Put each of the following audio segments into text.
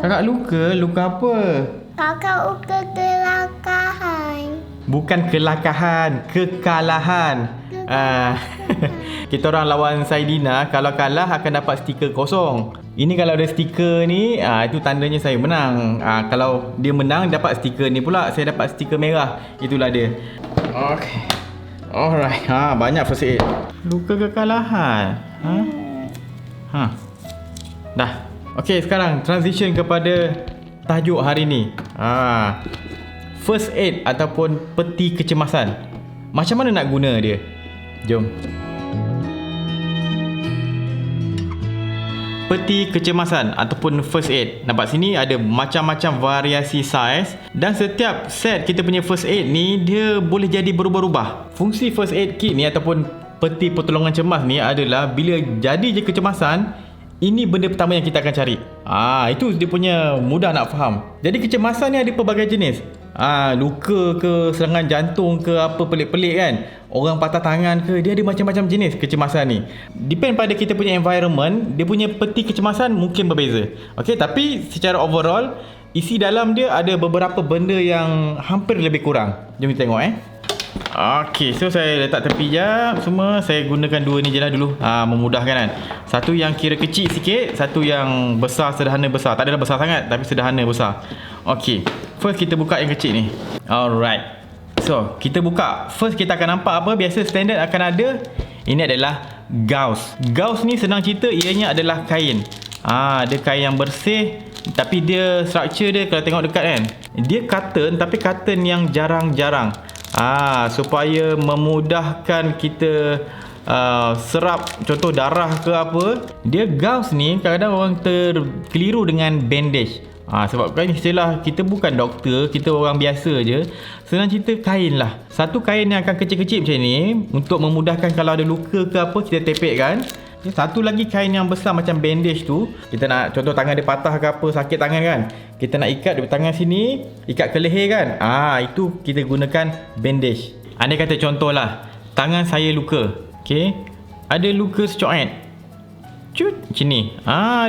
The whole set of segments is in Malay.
Kakak luka? Luka apa? Kakak luka kelakahan. Bukan kelakahan, kekalahan. Kita orang lawan Saidina, kalau kalah akan dapat stiker kosong. Ini kalau ada stiker ni, itu tandanya saya menang. Kalau dia menang dapat stiker ni pula, saya dapat stiker merah. Itulah dia. Okay. Alright. Banyak first aid. Luka kekalahan. Dah. Okay, sekarang transition kepada tajuk hari ni. First aid ataupun peti kecemasan. Macam mana nak guna dia? Jom. Peti kecemasan ataupun first aid. Nampak sini ada macam-macam variasi saiz, dan setiap set kita punya first aid ni dia boleh jadi berubah-ubah. Fungsi first aid kit ni ataupun peti pertolongan cemas ni adalah bila jadi je kecemasan, ini benda pertama yang kita akan cari. Itu dia punya mudah nak faham. Jadi kecemasan ni ada pelbagai jenis. Luka ke, serangan jantung ke, apa pelik-pelik kan, orang patah tangan ke, dia ada macam-macam jenis kecemasan ni. Depend pada kita punya environment, dia punya peti kecemasan mungkin berbeza. Okay, tapi secara overall isi dalam dia ada beberapa benda yang hampir lebih kurang. Jom kita tengok Okay, so saya letak tepi je semua. Saya gunakan dua ni je lah dulu, memudahkan kan. Satu yang kira kecil sikit, satu yang besar, sederhana besar. Tak adalah besar sangat, tapi sederhana besar. Okay, first kita buka yang kecil ni. Alright, so kita buka. First kita akan nampak apa? Biasa standard akan ada. Ini adalah gauze. Gauze ni senang cerita, ianya adalah kain. Dia kain yang bersih, tapi dia structure dia kalau tengok dekat kan, dia cotton, tapi cotton yang jarang-jarang. Supaya memudahkan kita serap contoh darah ke apa. Dia gauze ni kadang-kadang orang terkeliru dengan bandage. Sebab kan istilah kita bukan doktor, kita orang biasa je. Senang cerita kain lah. Satu kain yang akan kecil-kecil macam ni, untuk memudahkan kalau ada luka ke apa, kita tepekkan. Satu lagi kain yang besar macam bandage tu, kita nak contoh tangan dia patah ke apa, sakit tangan kan, kita nak ikat di tangan sini, ikat ke leher kan. Itu kita gunakan bandage. Andai kata contohlah tangan saya luka, okay, ada luka secok macam ni,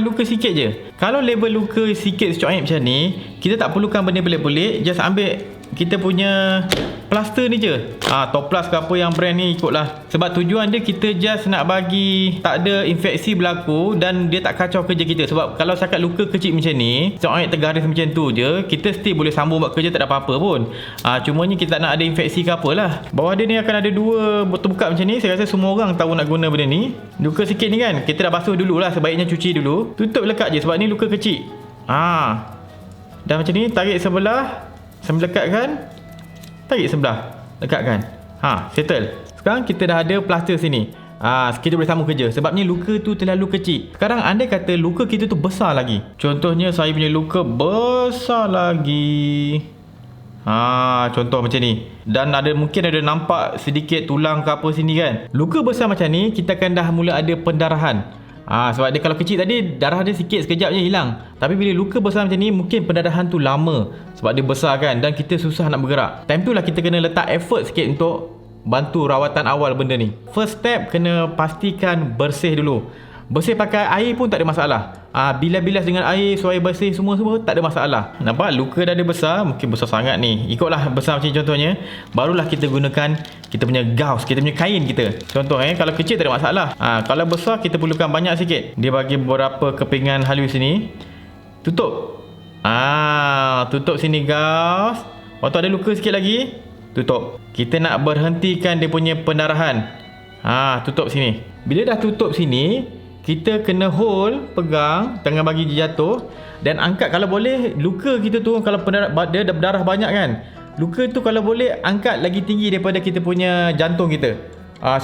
luka sikit je. Kalau level luka sikit secok macam ni, kita tak perlukan benda pelik-pelik. Just ambil kita punya plaster ni je, toplas ke apa yang brand ni ikutlah. Sebab tujuan dia kita just nak bagi tak ada infeksi berlaku dan dia tak kacau kerja kita. Sebab kalau setakat luka kecil macam ni, secok tergaris macam tu je, kita still boleh sambung buat kerja, tak ada apa-apa pun. Cumanya kita tak nak ada infeksi ke apalah. Bawah dia ni akan ada dua botol buka macam ni. Saya rasa semua orang tahu nak guna benda ni. Luka sikit ni kan, kita dah basuh dululah, sebaiknya cuci dulu. Tutup lekat je sebab ni luka kecil. Dah macam ni, tarik sebelah, sambil lekatkan, tarik sebelah, lekatkan. Settle. Sekarang kita dah ada plaster sini. Kita boleh sambung kerja. Sebab ni luka tu terlalu kecil. Sekarang andai kata luka kita tu besar lagi. Contohnya saya punya luka besar lagi. Contoh macam ni. Dan mungkin ada nampak sedikit tulang ke apa sini kan. Luka besar macam ni, kita akan dah mula ada pendarahan. Sebab dia kalau kecil tadi, darah dia sikit sekejap je hilang. Tapi bila luka besar macam ni, mungkin pendarahan tu lama. Sebab dia besar kan, dan kita susah nak bergerak. Time tu lah kita kena letak effort sikit untuk bantu rawatan awal benda ni. First step, kena pastikan bersih dulu. Bersih pakai air pun tak ada masalah. Bilas-bilas dengan air, suai bersih semua tak ada masalah. Nampak luka dah ada besar, mungkin besar sangat ni. Ikutlah besar macam contohnya. Barulah kita gunakan kita punya gauze, kita punya kain kita. Contoh kalau kecil tak ada masalah. Kalau besar kita perlukan banyak sikit. Dia bagi beberapa kepingan halus ni. Tutup. Tutup sini gauze. Waktu ada luka sikit lagi, tutup. Kita nak berhentikan dia punya pendarahan. Tutup sini. Bila dah tutup sini, kita kena hold, pegang, jangan bagi dia jatuh. Dan angkat kalau boleh, luka kita tu kalau dia berdarah banyak kan, luka tu kalau boleh angkat lagi tinggi daripada kita punya jantung kita,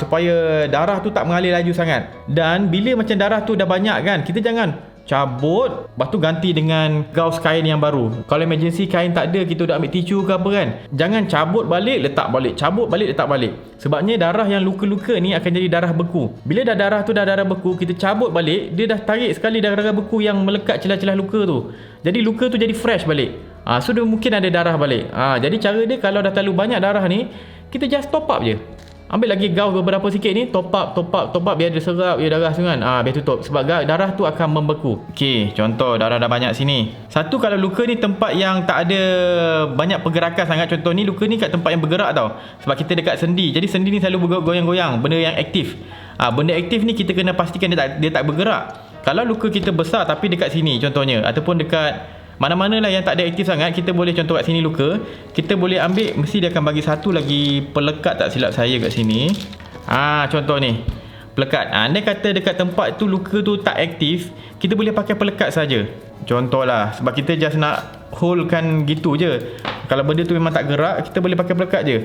supaya darah tu tak mengalir laju sangat. Dan bila macam darah tu dah banyak kan, kita jangan cabut, lepas tu ganti dengan gauze kain yang baru. Kalau emergency kain tak ada, kita dah ambil tisu ke apa kan, jangan cabut balik, letak balik, cabut balik, letak balik. Sebabnya darah yang luka-luka ni akan jadi darah beku. Bila dah darah tu dah darah beku, kita cabut balik, dia dah tarik sekali darah beku yang melekat celah-celah luka tu. Jadi luka tu jadi fresh balik. So dia mungkin ada darah balik. Jadi cara dia, kalau dah terlalu banyak darah ni, kita just top up je. Ambil lagi gauss beberapa sikit ni, top up biar dia serap dia darah tu kan. Biar tutup sebab darah tu akan membeku. Okey, contoh darah dah banyak sini. Satu, kalau luka ni tempat yang tak ada banyak pergerakan sangat, contoh ni luka ni kat tempat yang bergerak tau. Sebab kita dekat sendi. Jadi sendi ni selalu bergoyang-goyang, benda yang aktif. Benda aktif ni kita kena pastikan dia tak bergerak. Kalau luka kita besar tapi dekat sini contohnya, ataupun dekat mana-mana lah yang tak ada aktif sangat, kita boleh contoh kat sini luka, kita boleh ambil, mesti dia akan bagi satu lagi pelekat tak silap saya kat sini. Contoh ni pelekat. Andai kata dekat tempat tu luka tu tak aktif, kita boleh pakai pelekat saja. Contohlah, sebab kita just nak holdkan gitu je. Kalau benda tu memang tak gerak, kita boleh pakai pelekat je.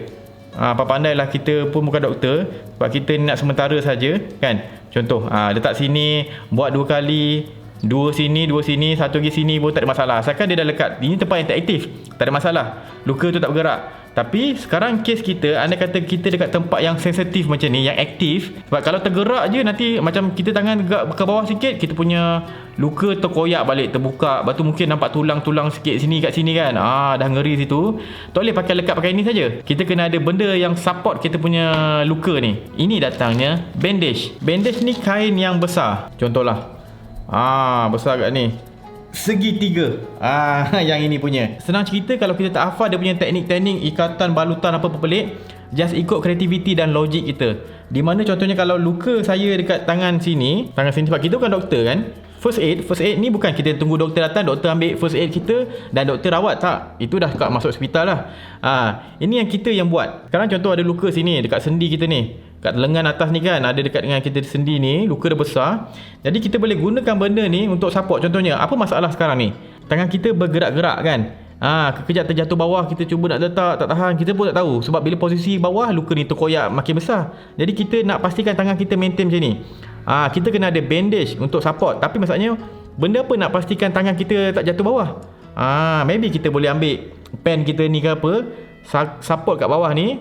Pandai-pandailah, kita pun bukan doktor, sebab kita nak sementara saja kan. Contoh letak sini, buat 2 kali, 2 sini, 2 sini, 1 lagi sini pun tak ada masalah. Asalkan dia dah lekat. Ini tempat yang tak aktif, tak ada masalah. Luka tu tak bergerak. Tapi sekarang kes kita, anda kata kita dekat tempat yang sensitif macam ni, yang aktif. Sebab kalau tergerak je, nanti macam kita tangan ke bawah sikit, kita punya luka terkoyak balik, terbuka. Lepas tu mungkin nampak tulang-tulang sikit sini kat sini kan. Dah ngeri situ. Tak boleh pakai lekat pakai ni saja. Kita kena ada benda yang support kita punya luka ni. Ini datangnya bandage. Bandage ni kain yang besar. Contohlah besar kat ni, segitiga. Yang ini punya. Senang cerita, kalau kita tak hafal dia punya teknik-teknik ikatan, balutan apa pelik, just ikut kreativiti dan logik kita. Di mana contohnya kalau luka saya dekat tangan sini sebab kita bukan doktor kan. First aid ni bukan kita tunggu doktor datang, doktor ambil first aid kita dan doktor rawat, tak. Itu dah kat masuk hospital lah. Ini yang kita yang buat. Sekarang contoh ada luka sini dekat sendi kita ni, kat lengan atas ni kan, ada dekat dengan kita sendi ni, luka dah besar. Jadi kita boleh gunakan benda ni untuk support. Contohnya, apa masalah sekarang ni? Tangan kita bergerak-gerak kan. Kejap terjatuh bawah, kita cuba nak letak, tak tahan, kita pun tak tahu. Sebab bila posisi bawah, luka ni terkoyak makin besar. Jadi kita nak pastikan tangan kita maintain macam ni. Kita kena ada bandage untuk support. Tapi maksudnya, benda apa nak pastikan tangan kita tak jatuh bawah? Maybe kita boleh ambil pen kita ni ke apa, support kat bawah ni.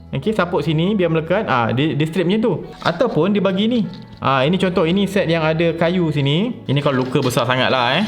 Okay, support sini biar melekat. Dia straight macam tu. Ataupun dia bagi ni. Ini contoh, ini set yang ada kayu sini. Ini kalau luka besar sangat lah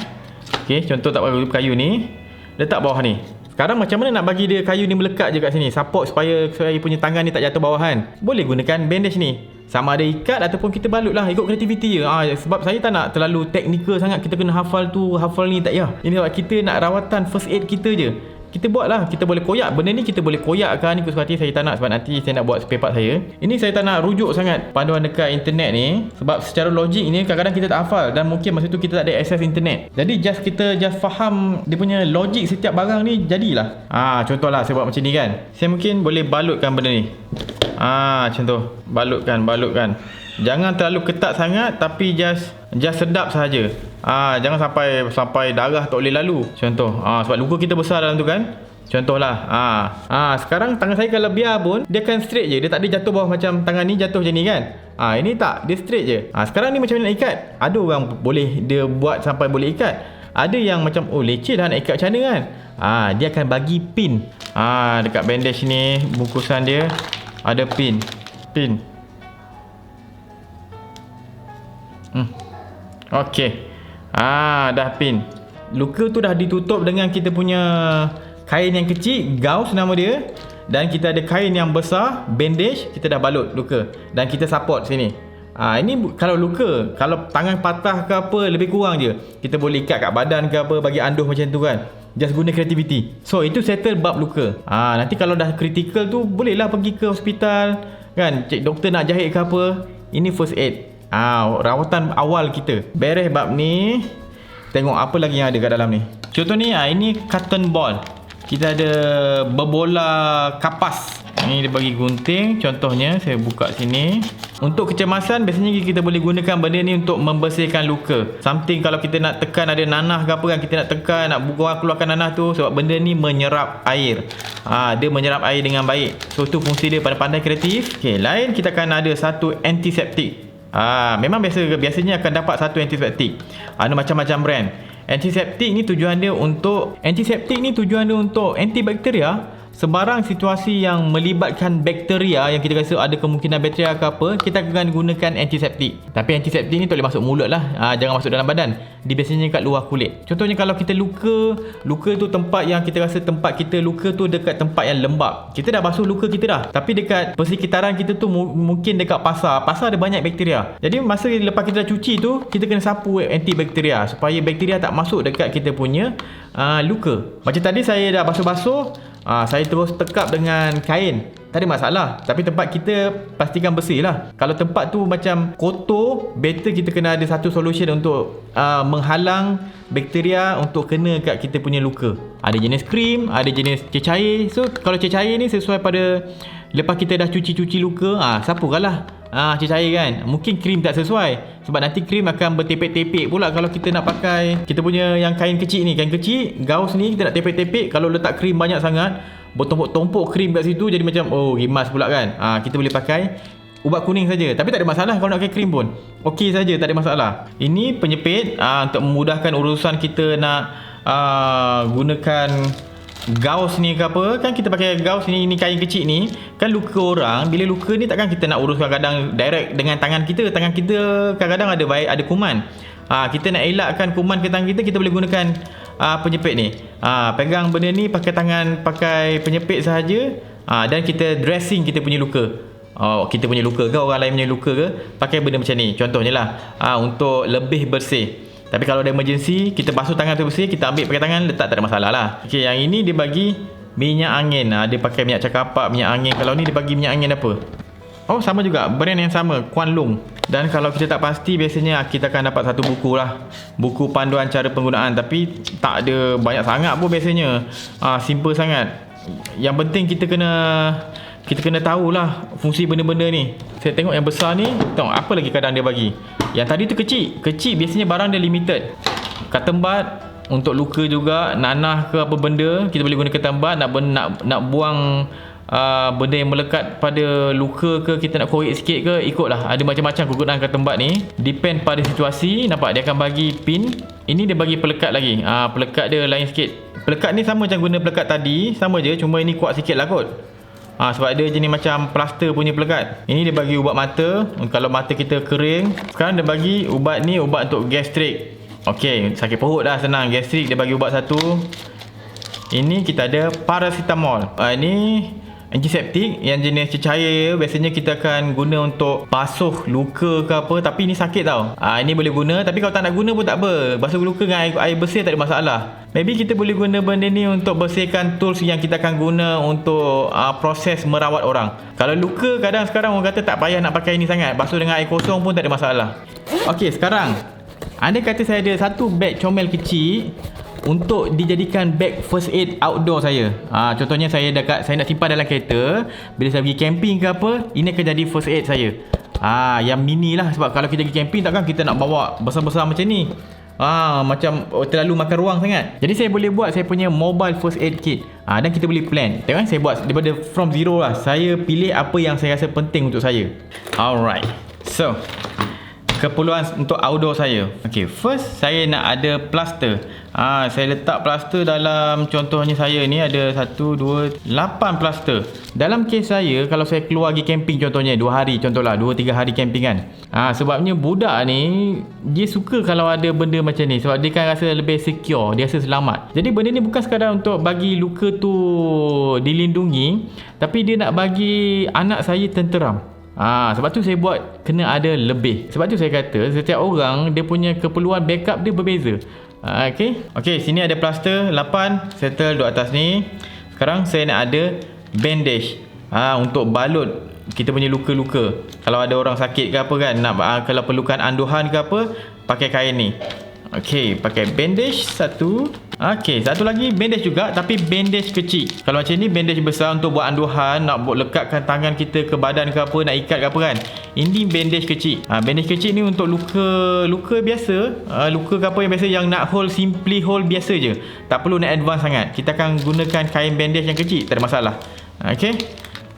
Okay, contoh tak bagi kayu ni, letak bawah ni. Sekarang macam mana nak bagi dia kayu ni melekat je kat sini, support supaya punya tangan ni tak jatuh bawah kan. Boleh gunakan bandage ni. Sama ada ikat ataupun kita balut lah, ikut kreativiti je. Sebab saya tak nak terlalu teknikal sangat, kita kena hafal tu, hafal ni, tak payah. Ini sebab kita nak rawatan first aid kita je. Kita buat lah, kita boleh koyak. Benda ni kita boleh koyakkan ikut suka hati. Saya tak nak, sebab nanti saya nak buat spare part saya. Ini saya tak nak rujuk sangat panduan dekat internet ni, sebab secara logik ni kadang-kadang kita tak hafal, dan mungkin masa tu kita tak ada akses internet. Jadi kita just faham dia punya logik setiap barang ni, jadilah. Contohlah saya buat macam ni kan, saya mungkin boleh balutkan benda ni. Macam tu, balutkan. Jangan terlalu ketat sangat, tapi just sedap sahaja. Jangan sampai darah tak boleh lalu. Contoh, sebab luka kita besar dalam tu kan. Contohlah, sekarang tangan saya kalau biar pun dia akan straight je. Dia tak ada jatuh bawah macam tangan ni jatuh macam ni kan. Ini tak, dia straight je. Sekarang ni macam mana nak ikat? Ada orang boleh dia buat sampai boleh ikat. Ada yang macam leceh lah nak ikat macam mana kan. Dia akan bagi pin. Dekat bandage ni, bungkusan dia ada pin. Okey. Dah pin. Luka tu dah ditutup dengan kita punya kain yang kecil, gauss nama dia, dan kita ada kain yang besar, bandage, kita dah balut luka dan kita support sini. Ini kalau luka, kalau tangan patah ke apa, lebih kurang je kita boleh ikat kat badan ke apa, bagi anduh macam tu kan. Just guna kreativiti. So itu settle bab luka. Nanti kalau dah critical tu, bolehlah pergi ke hospital kan, cek doktor nak jahit ke apa. Ini first aid, rawatan awal kita. Beres bab ni, tengok apa lagi yang ada kat dalam ni. Contoh ni, ini cotton ball. Kita ada berbola kapas. Ni dia bagi gunting. Contohnya saya buka sini. Untuk kecemasan, biasanya kita boleh gunakan benda ni untuk membersihkan luka. Something kalau kita nak tekan, ada nanah ke apa kan, kita nak tekan, nak keluarkan nanah tu, sebab benda ni menyerap air. Dia menyerap air dengan baik. So tu fungsi dia, pandai-pandai kreatif. Okay, lain kita akan ada satu antiseptik. Memang biasanya akan dapat satu antiseptik. Ada macam-macam brand. Antiseptik ni tujuan dia untuk antibakteria, sebarang situasi yang melibatkan bakteria, yang kita rasa ada kemungkinan bakteria ke apa, kita akan gunakan antiseptik. Tapi antiseptik ni tak boleh masuk mulut lah, jangan masuk dalam badan. Dia biasanya kat luar kulit. Contohnya kalau kita luka tu tempat yang kita rasa tempat kita luka tu dekat tempat yang lembab, kita dah basuh luka kita dah, tapi dekat persekitaran kita tu mungkin dekat pasar ada banyak bakteria. Jadi masa lepas kita dah cuci tu, kita kena sapu antibakteria supaya bakteria tak masuk dekat kita punya luka. Macam tadi saya dah basuh-basuh, saya terus tekap dengan kain, tak ada masalah. Tapi tempat kita pastikan bersih lah. Kalau tempat tu macam kotor, better kita kena ada satu solution untuk menghalang bakteria untuk kena kat kita punya luka. Ada jenis krim, ada jenis cecair. So kalau cecair ni sesuai pada lepas kita dah cuci luka, sapukanlah cecair kan. Mungkin krim tak sesuai, sebab nanti krim akan bertepek-tepek pula kalau kita nak pakai kita punya yang kain kecil ni. Kain kecil, gaus ni kita nak tepek-tepek, kalau letak krim banyak sangat, bertumpuk-tumpuk krim kat situ, jadi macam rimas pula kan. Kita boleh pakai ubat kuning saja. Tapi tak ada masalah kalau nak pakai krim pun, okey saja, tak ada masalah. Ini penyepit untuk memudahkan urusan kita nak gunakan gaus ni ke apa. Kan kita pakai gaus ni kain kecil ni, kan luka orang, bila luka ni takkan kita nak urus kadang-kadang direct dengan tangan kita. Tangan kita kadang-kadang ada kuman. Kita nak elakkan kuman ke tangan kita, kita boleh gunakan penyepit ni. Pegang benda ni pakai tangan, pakai penyepit sahaja, dan kita dressing kita punya luka. Kita punya luka ke orang lain punya luka ke, pakai benda macam ni contohnya lah, untuk lebih bersih. Tapi kalau ada emergency, kita basuh tangan tu bersih, kita ambil pakai tangan, letak, tak ada masalah lah. Okey, yang ini dia bagi minyak angin. Dia pakai minyak cakapak, minyak angin. Kalau ni dia bagi minyak angin apa? Sama juga, brand yang sama, Kuan Lung. Dan kalau kita tak pasti, biasanya kita akan dapat satu buku lah, buku panduan cara penggunaan. Tapi tak ada banyak sangat pun biasanya, simple sangat. Yang penting kita kena tahulah fungsi benda-benda ni. Saya tengok yang besar ni, tengok apa lagi kadang dia bagi. Yang tadi tu kecil biasanya barang dia limited. Katembat untuk luka juga, nanah ke apa benda, kita boleh guna katembat. Nak buang benda yang melekat pada luka ke, kita nak korek sikit ke, ikutlah. Ada macam-macam kegunaan katembat ni, depend pada situasi. Nampak dia akan bagi pin. Ini dia bagi pelekat lagi. Pelekat dia lain sikit. Pelekat ni sama macam guna pelekat tadi, sama je, cuma ini kuat sikit lah kot. Sebab dia jenis macam plaster punya pelekat. Ini dia bagi ubat mata, kalau mata kita kering. Sekarang dia bagi ubat ni, ubat untuk gastrik. Okey, sakit perut dah, senang. Gastrik dia bagi ubat satu. Ini kita ada paracetamol. Ini antiseptik yang jenis cecair. Biasanya kita akan guna untuk basuh luka ke apa, tapi ini sakit tau. Ini boleh guna, tapi kalau tak nak guna pun tak apa. Basuh luka dengan air bersih tak ada masalah. Maybe kita boleh guna benda ni untuk bersihkan tools yang kita akan guna untuk proses merawat orang. Kalau luka, kadang sekarang orang kata tak payah nak pakai ini sangat, basuh dengan air kosong pun tak ada masalah. Okey, sekarang andai kata saya ada satu beg comel kecil untuk dijadikan beg first aid outdoor saya. Contohnya saya nak simpan dalam kereta, bila saya pergi camping ke apa, ini akan jadi first aid saya. Yang mini lah, sebab kalau kita pergi camping takkan kita nak bawa besar-besar macam ni. Macam terlalu makan ruang sangat. Jadi saya boleh buat saya punya mobile first aid kit. Dan kita boleh plan. Tengok saya buat daripada from zero lah. Saya pilih apa yang saya rasa penting untuk saya. Alright, so keperluan untuk outdoor saya. Okay, first saya nak ada plaster. Saya letak plaster dalam, contohnya saya ni ada 1, 2, 8 plaster. Dalam kes saya, kalau saya keluar pergi camping contohnya 2 hari, contohlah 2-3 hari camping kan. Sebabnya budak ni dia suka kalau ada benda macam ni, sebab dia kan rasa lebih secure, dia rasa selamat. Jadi benda ni bukan sekadar untuk bagi luka tu dilindungi, tapi dia nak bagi anak saya tenteram. Sebab tu saya buat kena ada lebih. Sebab tu saya kata setiap orang dia punya keperluan backup dia berbeza. Okay, sini ada plaster 8, settle duduk atas ni. Sekarang saya nak ada bandage, untuk balut kita punya luka-luka. Kalau ada orang sakit ke apa kan, kalau perlukan anduhan ke apa, pakai kain ni. Okay, pakai bandage satu. Okay, satu lagi bandage juga, tapi bandage kecil. Kalau macam ni bandage besar untuk buat anduhan, nak buat lekatkan tangan kita ke badan ke apa, nak ikat ke apa kan. Ini bandage kecil. Bandage kecil ni untuk luka biasa, luka ke apa yang biasa, yang nak hold, simply hold biasa je, tak perlu nak advance sangat. Kita akan gunakan kain bandage yang kecil, tak ada masalah. Okay,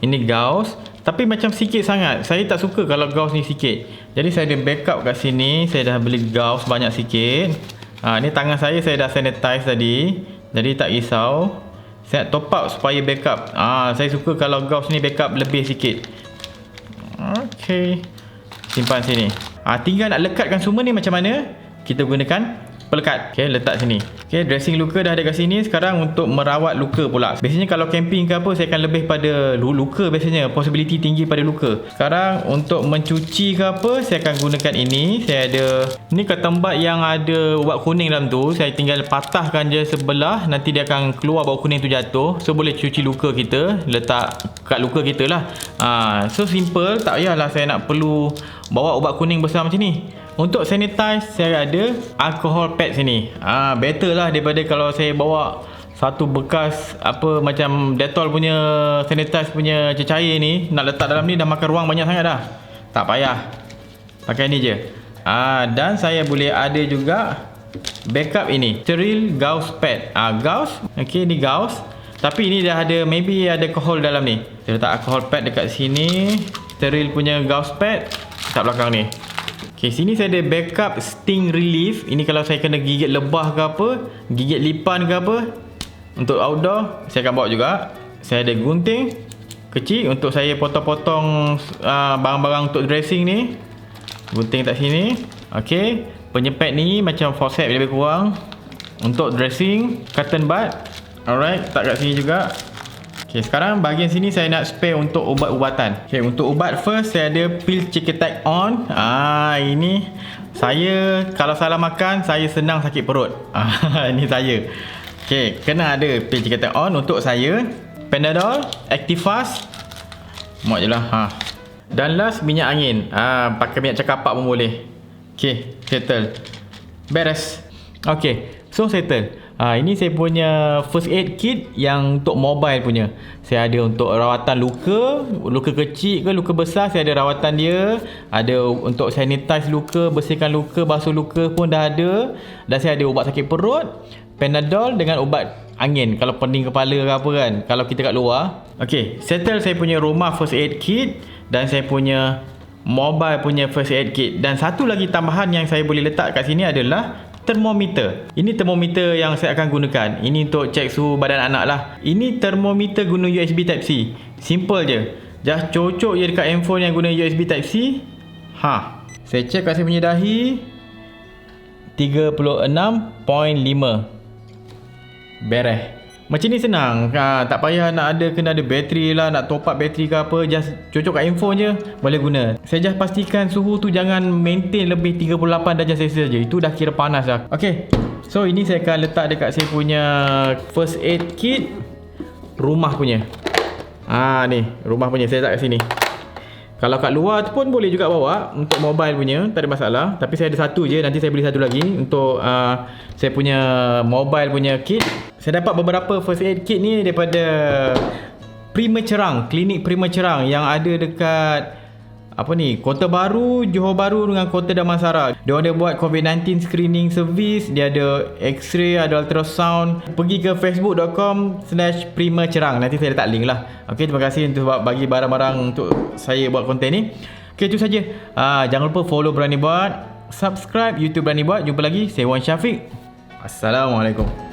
ini gauze, tapi macam sikit sangat. Saya tak suka kalau gauze ni sikit. Jadi saya ada backup kat sini. Saya dah beli gauze banyak sikit. Ni tangan saya dah sanitize tadi, jadi tak risau. Saya nak top up supaya backup. Saya suka kalau gauss ni backup lebih sikit. Okey. Simpan sini. Tinggal nak lekatkan semua ni macam mana? Kita gunakan pelekat. Okey, letak sini. Okey, dressing luka dah ada kat sini. Sekarang untuk merawat luka pula. Biasanya kalau camping ke apa, saya akan lebih pada luka biasanya. Possibility tinggi pada luka. Sekarang untuk mencuci ke apa, saya akan gunakan ini. Saya ada ni ketempat yang ada ubat kuning dalam tu. Saya tinggal patahkan je sebelah. Nanti dia akan keluar bau kuning tu jatuh. So boleh cuci luka kita. Letak kat luka kita lah. So simple. Tak payahlah saya nak perlu bawa ubat kuning besar macam ni. Untuk sanitize, saya ada alcohol pad sini. Better lah daripada kalau saya bawa satu bekas apa macam Dettol punya sanitize punya cecair ni. Nak letak dalam ni dah makan ruang banyak sangat dah. Tak payah. Pakai ni je. Dan saya boleh ada juga backup ini, sterile gauze pad. Gauze. Okey, ni gauze. Tapi ini dah ada, maybe ada alcohol dalam ni. Saya letak alcohol pad dekat sini. Sterile punya gauze pad dekat belakang ni. Okay, sini saya ada backup sting relief. Ini kalau saya kena gigit lebah ke apa, gigit lipan ke apa. Untuk outdoor, saya akan bawa juga. Saya ada gunting kecil untuk saya potong-potong barang-barang untuk dressing ni. Gunting kat sini. Okay, penyepet ni macam forceps lebih kurang. Untuk dressing, cotton bud. Alright, tak kat sini juga. Okay, sekarang bahagian sini saya nak spare untuk ubat-ubatan. Okay, untuk ubat first saya ada pil Ciketak on. Ini saya kalau salah makan saya senang sakit perut. Ini saya. Okay, kena ada pil Ciketak on untuk saya. Panadol, Actifast. Muat je lah. Dan last minyak angin. Pakai minyak cakapak pun boleh. Okay, settle. Beres. Okay, so settle. Ini saya punya first aid kit yang untuk mobile punya. Saya ada untuk rawatan luka, luka kecil ke luka besar, saya ada rawatan dia. Ada untuk sanitize luka, bersihkan luka, basuh luka pun dah ada. Dan saya ada ubat sakit perut, Panadol dengan ubat angin kalau pening kepala ke apa kan, kalau kita kat luar. Okay, settle saya punya rumah first aid kit dan saya punya mobile punya first aid kit. Dan satu lagi tambahan yang saya boleh letak kat sini adalah termometer. Ini termometer yang saya akan gunakan. Ini untuk cek suhu badan anak lah. Ini termometer guna USB Type C. Simple je. Just cocok je dekat handphone yang guna USB Type C. Saya cek kat saya punya dahi 36.5. Beres. Macam ni senang. Tak payah nak kena ada bateri lah, nak top up bateri ke apa. Just cocok kat handphone je, boleh guna. Saya just pastikan suhu tu jangan maintain lebih 38 darjah Celsius je. Itu dah kira panas dah. Okay, so ini saya akan letak dekat saya punya first aid kit rumah punya. Ni rumah punya saya letak kat sini. Kalau kat luar tu pun boleh juga bawa. Untuk mobile punya tak ada masalah. Tapi saya ada satu je, nanti saya beli satu lagi untuk saya punya mobile punya kit. Saya dapat beberapa first aid kit ni daripada Prima Cerang, klinik Prima Cerang yang ada dekat Kota Baru, Johor Baru dengan Kota Damansara. Dia ada buat COVID-19 screening service, dia ada x-ray, ada ultrasound. Pergi ke facebook.com/Prima Cerang. Nanti saya letak link lah. Okay, terima kasih untuk bagi barang-barang untuk saya buat konten ni. Okay, itu saja. Jangan lupa follow Berani Buat, subscribe YouTube Berani Buat. Jumpa lagi. Saya Wan Syafiq. Assalamualaikum.